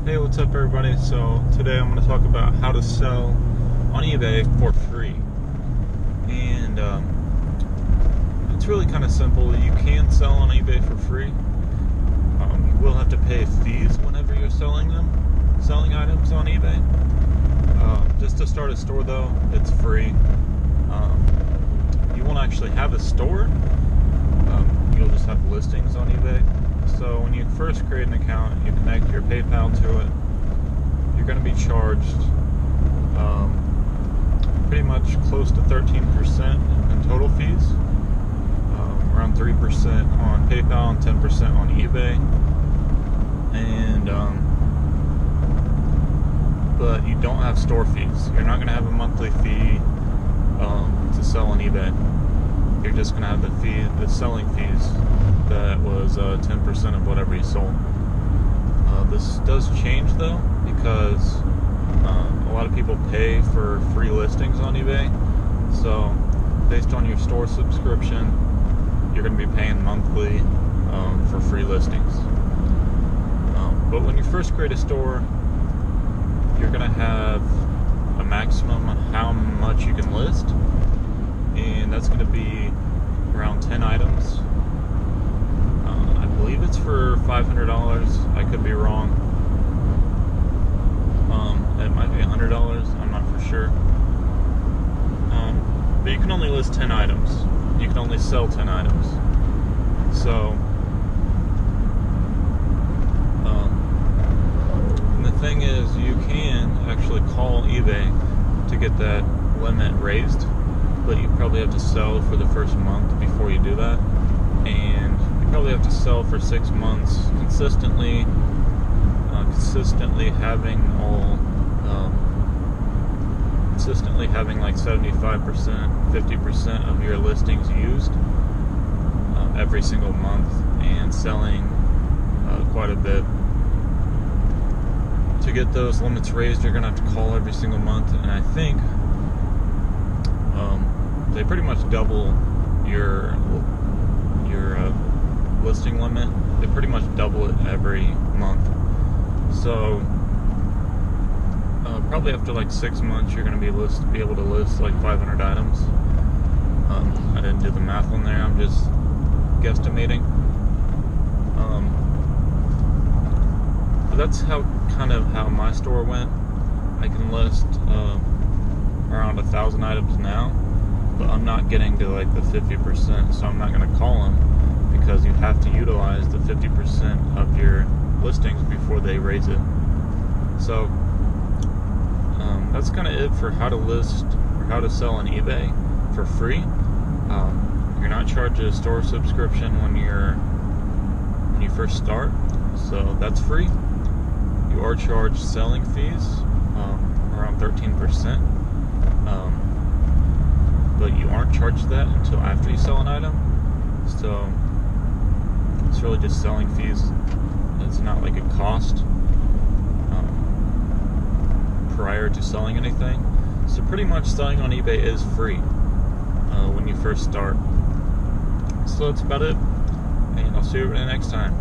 Hey, what's up everybody? So today I'm going to talk about how to sell on eBay for free. And it's really kind of simple. You can sell on eBay for free. You will have to pay fees whenever you're selling items on eBay. Just to start a store though, it's free. You won't actually have a store. You'll just have listings on eBay. So when you first create an account, you connect your PayPal to it, you're going to be charged pretty much close to 13% in total fees, around 3% on PayPal and 10% on eBay. And but you don't have store fees. You're not going to have a monthly fee to sell on eBay. You're just going to have the selling fees that was 10% of whatever you sold. This does change though, because a lot of people pay for free listings on eBay. So based on your store subscription, you're going to be paying monthly for free listings. But when you first create a store, you're going to have a maximum of how much you can list, and that's going to be around 10 items. I believe it's for $500. I could be wrong. It might be $100. I'm not for sure. But you can only list 10 items. You can only sell 10 items. So, and the thing is, you can actually call eBay to get that limit raised, but you probably have to sell for the first month before you do that. And you probably have to sell for 6 months consistently having like 75%, 50% of your listings used every single month, and selling quite a bit. To get those limits raised, you're gonna have to call every single month, and I think they pretty much double your listing limit. They pretty much double it every month. So probably after like 6 months, you're going to be able to list like 500 items. I didn't do the math on there. I'm just guesstimating. But that's how my store went. I can list around 1,000 items now, but I'm not getting to like the 50%, so I'm not going to call them, because you have to utilize the 50% of your listings before they raise it. So that's kind of it for how to list or how to sell on eBay for free. You're not charged a store subscription when you first start, so that's free. You are charged selling fees, around 13%, but you aren't charged that until after you sell an item. So it's really just selling fees. It's not like a cost prior to selling anything. So pretty much selling on eBay is free when you first start. So that's about it, and I'll see you next time.